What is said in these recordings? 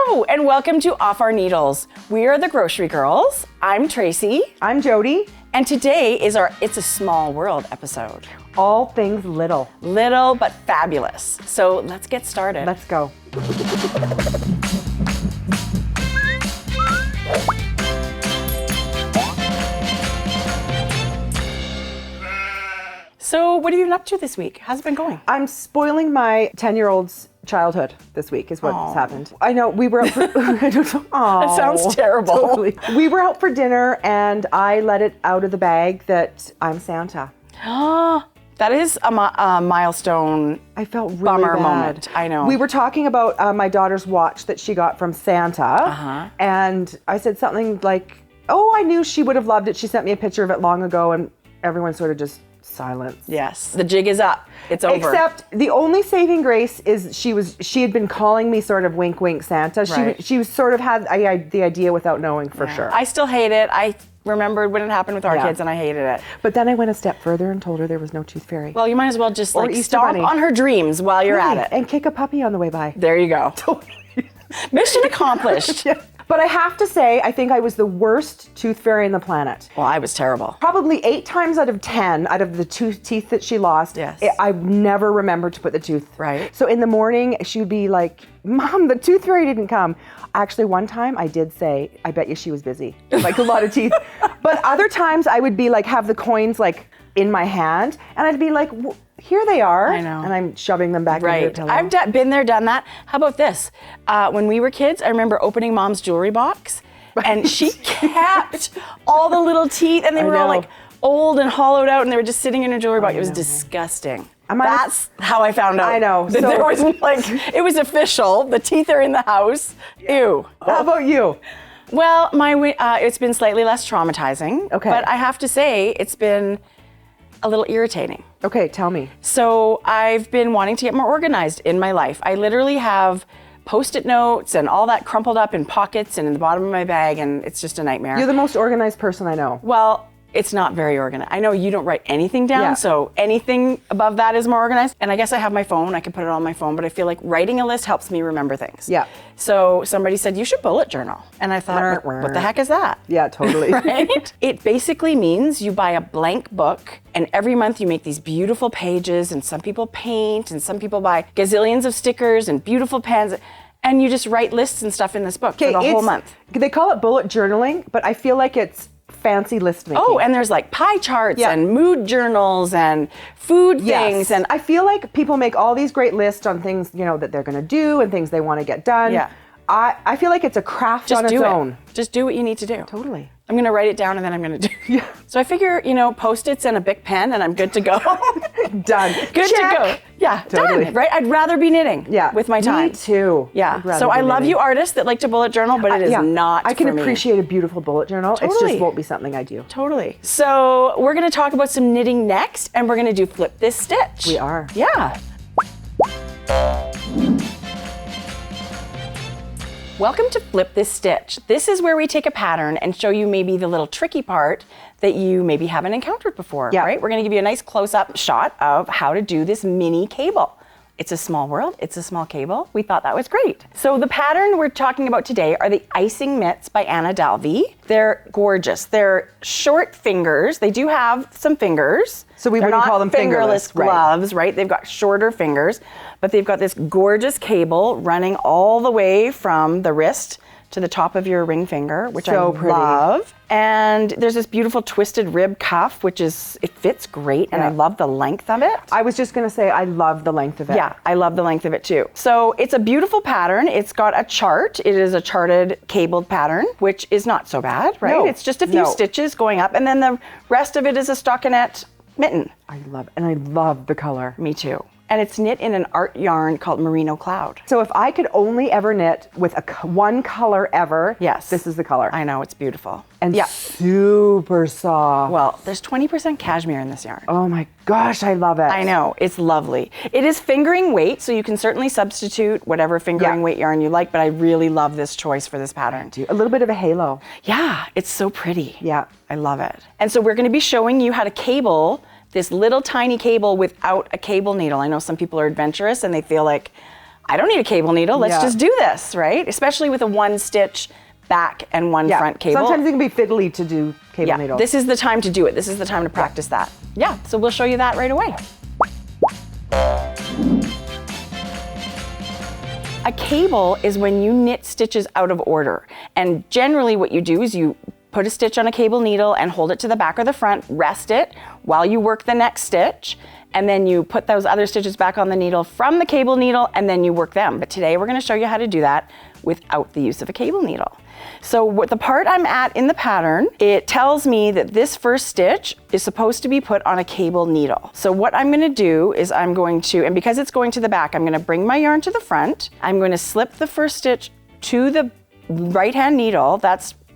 Hello, and welcome to Off Our Needles. We are the Grocery Girls. I'm Tracie. I'm Jodi. And today is our It's a Small World episode. All things little. Little but fabulous. So let's get started. Let's go. So what have you been up to this week? How's it been going? I'm spoiling my 10-year-old's childhood this week is what's happened. I know, we were out for... That sounds terrible. Totally. We were out for dinner and I let it out of the bag that I'm Santa. That is a milestone. I felt really bummer bad. Moment. I know. We were talking about my daughter's watch that she got from Santa. And I said something like, oh, I knew she would have loved it. She sent me a picture of it long ago and everyone sort of just silence. Yes, the jig is up. It's over. Except the only saving grace is she had been calling me sort of wink wink Santa. Right. She was sort of had the idea without knowing for sure. I still hate it. I remembered when it happened with our kids and I hated it. But then I went a step further and told her there was no tooth fairy. Well, you might as well just Or like Easter stomp Bunny. on her dreams while you're at it. And kick a puppy on the way by. There you go. Totally. Mission accomplished. Yeah. But I have to say, I think I was the worst tooth fairy on the planet. Well, I was terrible. Probably 8 times out of 10, out of the teeth that she lost, Yes. I never remembered to put the tooth. Right. So in the morning, she would be like, Mom, the tooth fairy didn't come. Actually, one time I did say, I bet you she was busy. Like a lot of teeth. But other times I would be like, have the coins like in my hand, and I'd be like, here they are. I know. And I'm shoving them back into the pillow. I've been there, done that. How about this? When we were kids, I remember opening Mom's jewelry box, and she kept all the little teeth, and they were all like old and hollowed out, and they were just sitting in her jewelry box. It was disgusting. That's how I found out. I know. That there wasn't like, it was official. The teeth are in the house. Ew. How about you? Well, it's been slightly less traumatizing. Okay. But I have to say, it's been a little irritating. Okay, tell me. So I've been wanting to get more organized in my life. I literally have Post-it notes and all that crumpled up in pockets and in the bottom of my bag, and it's just a nightmare. You're the most organized person I know. Well, it's not very organized. I know you don't write anything down, Yeah. so anything above that is more organized. And I guess I have my phone, I can put it on my phone, but I feel like writing a list helps me remember things. Yeah. So somebody said, you should bullet journal. And I thought, what the heck is that? Yeah, totally. Right? It basically means you buy a blank book, and every month you make these beautiful pages, and some people paint, and some people buy gazillions of stickers and beautiful pens, and you just write lists and stuff in this book for the whole month. They call it bullet journaling, but I feel like it's fancy list making. Oh, and there's like pie charts and mood journals and food things. And I feel like people make all these great lists on things, that they're going to do and things they want to get done. Yeah. I feel like it's a craft on its own. Just do what you need to do. Totally. I'm going to write it down and then I'm going to do it. Yeah. So I figure, Post-its and a Bic pen and I'm good to go. Done. Good Check. to go. Yeah, Totally. done, right? I'd rather be knitting with my time. Me too. Yeah. So I love you artists that like to bullet journal, but it is not I can for me. appreciate a beautiful bullet journal. It Totally. just won't be something I do. Totally. So we're going to talk about some knitting next, and we're going to do Flip This Stitch. We are. Yeah. Welcome to Flip This Stitch. This is where we take a pattern and show you maybe the little tricky part that you maybe haven't encountered before, right? We're gonna give you a nice close-up shot of how to do this mini cable. It's a small world, it's a small cable. We thought that was great. So the pattern we're talking about today are the Icing Mitts by Anna Dalvey. They're gorgeous. They're short fingers. They do have some fingers. So we wouldn't call them fingerless gloves, right? They've got shorter fingers, but they've got this gorgeous cable running all the way from the wrist to the top of your ring finger, which I love. And there's this beautiful twisted rib cuff, it fits great, and I love the length of it. I was just gonna say, I love the length of it. Yeah, I love the length of it too. So it's a beautiful pattern. It's got a chart. It is a charted cabled pattern, which is not so bad, right? No, it's just a few stitches going up, and then the rest of it is a stockinette mitten. I love the color. Me too. And it's knit in an art yarn called Merino Cloud. So if I could only ever knit with one color ever, this is the color. I know, it's beautiful. And super soft. Well, there's 20% cashmere in this yarn. Oh my gosh, I love it. I know, it's lovely. It is fingering weight, so you can certainly substitute whatever fingering weight yarn you like, but I really love this choice for this pattern. A little bit of a halo. Yeah, it's so pretty. Yeah. I love it. And so we're gonna be showing you how to cable this little tiny cable without a cable needle. I know some people are adventurous and they feel like, I don't need a cable needle. Let's just do this, right? Especially with a 1 stitch back and 1 front cable. Sometimes it can be fiddly to do cable needles. This is the time to do it. This is the time to practice that. Yeah, so we'll show you that right away. A cable is when you knit stitches out of order. And generally what you do is you put a stitch on a cable needle and hold it to the back or the front, rest it while you work the next stitch, and then you put those other stitches back on the needle from the cable needle, and then you work them. But today we're going to show you how to do that without the use of a cable needle. So what the part I'm at in the pattern, it tells me that this first stitch is supposed to be put on a cable needle. So what I'm going to do is I'm going to, and because it's going to the back, I'm going to bring my yarn to the front. I'm going to slip the first stitch to the right hand needle.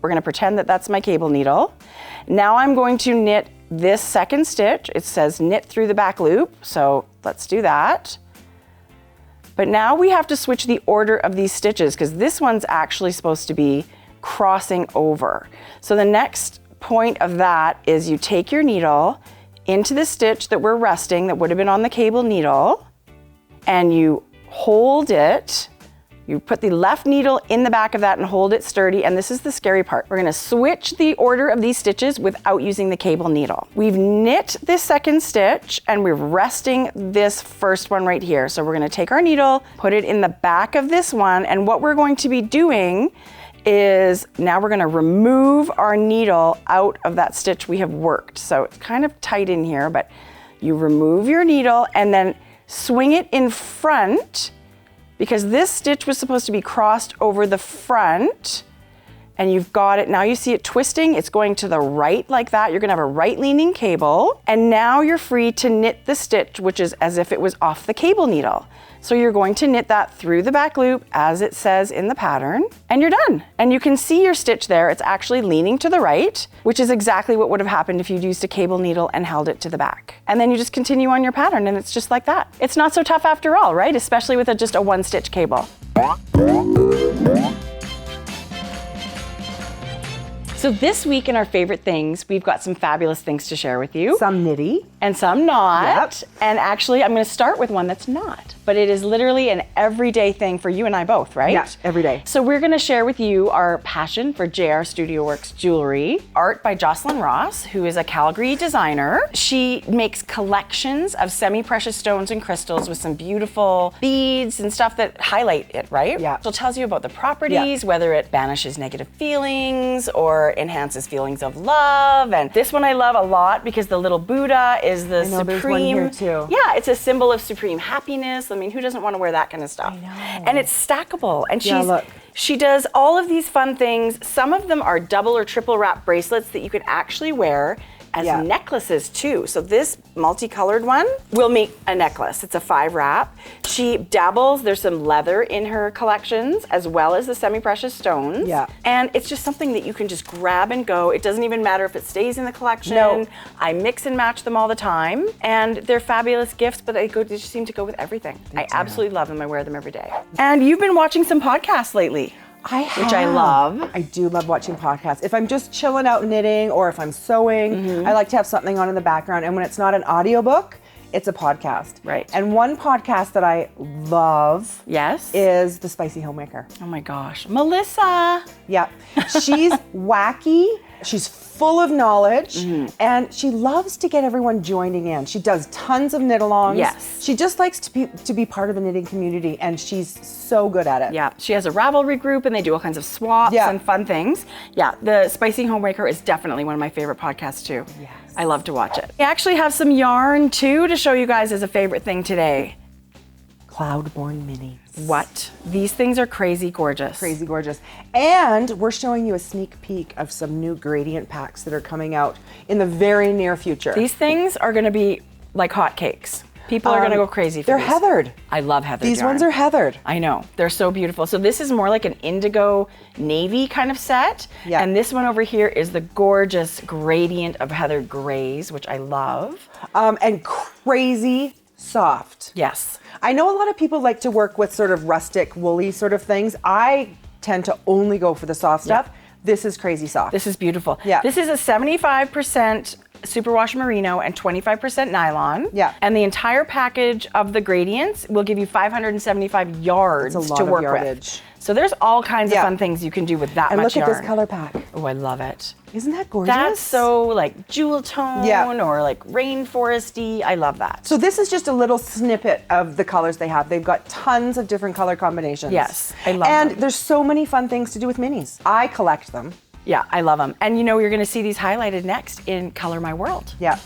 We're going to pretend that that's my cable needle. Now I'm going to knit this second stitch. It says knit through the back loop, so let's do that. But now we have to switch the order of these stitches because this one's actually supposed to be crossing over. So the next point of that is you take your needle into the stitch that we're resting that would have been on the cable needle, and you hold it. You put the left needle in the back of that and hold it sturdy, and this is the scary part. We're gonna switch the order of these stitches without using the cable needle. We've knit this second stitch and we're resting this first one right here. So we're gonna take our needle, put it in the back of this one, and what we're going to be doing is now we're gonna remove our needle out of that stitch we have worked. So it's kind of tight in here, but you remove your needle and then swing it in front, because this stitch was supposed to be crossed over the front, and you've got it, now you see it twisting, it's going to the right like that. You're gonna have a right leaning cable, and now you're free to knit the stitch, which is as if it was off the cable needle. So you're going to knit that through the back loop as it says in the pattern, and you're done. And you can see your stitch there, it's actually leaning to the right, which is exactly what would have happened if you'd used a cable needle and held it to the back. And then you just continue on your pattern and it's just like that. It's not so tough after all, right? Especially with just a 1 stitch cable. So this week in our favorite things, we've got some fabulous things to share with you. Some knitty. And some not. Yep. And actually, I'm going to start with one that's not. But it is literally an everyday thing for you and I both, right? Yeah, every day. So we're going to share with you our passion for JR Studio Works jewelry. Art by Jocelyn Ross, who is a Calgary designer. She makes collections of semi-precious stones and crystals with some beautiful beads and stuff that highlight it, right? Yeah. So it tells you about the properties, whether it banishes negative feelings or enhances feelings of love. And this one I love a lot because the little Buddha is the I know, there's one supreme. here too. Yeah, it's a symbol of supreme happiness. I mean, who doesn't want to wear that kind of stuff? I know. And it's stackable. And look. she does all of these fun things. Some of them are double or triple wrap bracelets that you can actually wear as necklaces too. So this multicolored one will make a necklace. It's a 5 wrap. She dabbles, there's some leather in her collections as well as the semi-precious stones. Yeah. And it's just something that you can just grab and go. It doesn't even matter if it stays in the collection. No. I mix and match them all the time. And they're fabulous gifts, but they just seem to go with everything. I absolutely love them. I wear them every day. And you've been watching some podcasts lately. I have. Which I love. I do love watching podcasts. If I'm just chilling out knitting or if I'm sewing, I like to have something on in the background. And when it's not an audiobook, it's a podcast. Right. And one podcast that I love is The Spicy Homemaker. Oh my gosh. Melissa. Yep. She's wacky. She's full of knowledge, and she loves to get everyone joining in. She does tons of knit-alongs. Yes. She just likes to be part of the knitting community, and she's so good at it. Yeah, she has a Ravelry group, and they do all kinds of swaps and fun things. Yeah, the Spicy Homemaker is definitely one of my favorite podcasts too. Yes. I love to watch it. We actually have some yarn too to show you guys as a favorite thing today. Cloudborn minis. What? These things are crazy gorgeous. Crazy gorgeous. And we're showing you a sneak peek of some new gradient packs that are coming out in the very near future. These things are gonna be like hotcakes. People are gonna go crazy for they're these. heathered. I love heathered These yarn. ones are heathered. I know, they're so beautiful. So this is more like an indigo navy kind of set. Yeah. And this one over here is the gorgeous gradient of heathered grays, which I love. And crazy soft. Yes. I know a lot of people like to work with sort of rustic, woolly sort of things. I tend to only go for the soft stuff. This is crazy soft. This is beautiful. Yeah. This is a 75% superwash merino and 25% nylon. Yeah. And the entire package of the gradients will give you 575 yards That's a lot to of work yardage. with. So there's all kinds of fun things you can do with that And much look yarn. at this color pack. Oh, I love it. Isn't that gorgeous? That's so like jewel tone Yeah. or like rainforesty. I love that. So this is just a little snippet of the colors they have. They've got tons of different color combinations. Yes, I love and them. there's so many fun things to do with minis. I collect them. Yeah, I love them. And you know, you're gonna see these highlighted next in Color My World. Yeah.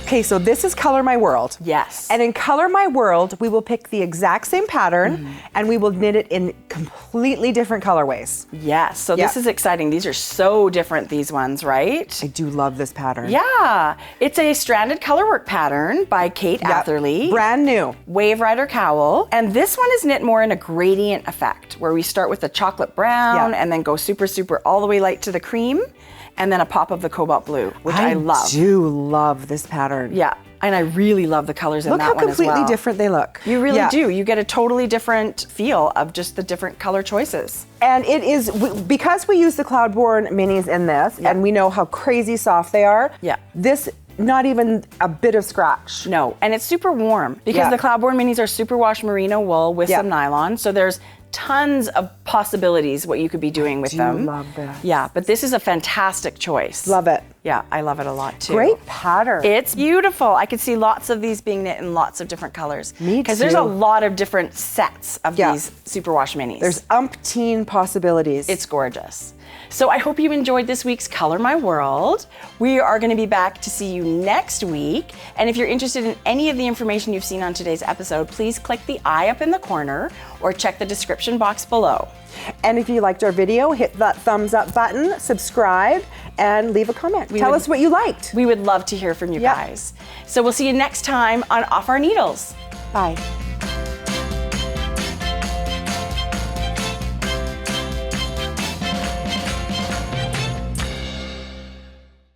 Okay, so this is Color My World. Yes. And in Color My World, we will pick the exact same pattern and we will knit it in completely different colorways. Yes, so this is exciting. These are so different, these ones, right? I do love this pattern. Yeah, it's a stranded colorwork pattern by Kate Atherley. Brand new. Wave Rider Cowl. And this one is knit more in a gradient effect, where we start with the chocolate brown and then go super, super all the way light to the cream, and then a pop of the cobalt blue, which I love. I do love this pattern. Yeah, and I really love the colors in Look that how one as well. completely different they look. You really do. You get a totally different feel of just the different color choices. And it is, because we use the Cloudborne minis in this, and we know how crazy soft they are, this, not even a bit of scratch. No, and it's super warm because the Cloudborne minis are superwash merino wool with some nylon, so there's tons of possibilities what you could be doing with them. I love this. Yeah, but this is a fantastic choice. Love it. Yeah, I love it a lot too. Great pattern. It's beautiful. I could see lots of these being knit in lots of different colors. Me too. Because there's a lot of different sets of these superwash minis. There's umpteen possibilities. It's gorgeous. So I hope you enjoyed this week's Color My World. We are going to be back to see you next week. And if you're interested in any of the information you've seen on today's episode, please click the eye up in the corner or check the description box below. And if you liked our video, hit that thumbs up button, subscribe, and leave a comment. Tell us what you liked. We would love to hear from you guys. So we'll see you next time on Off Our Needles. Bye.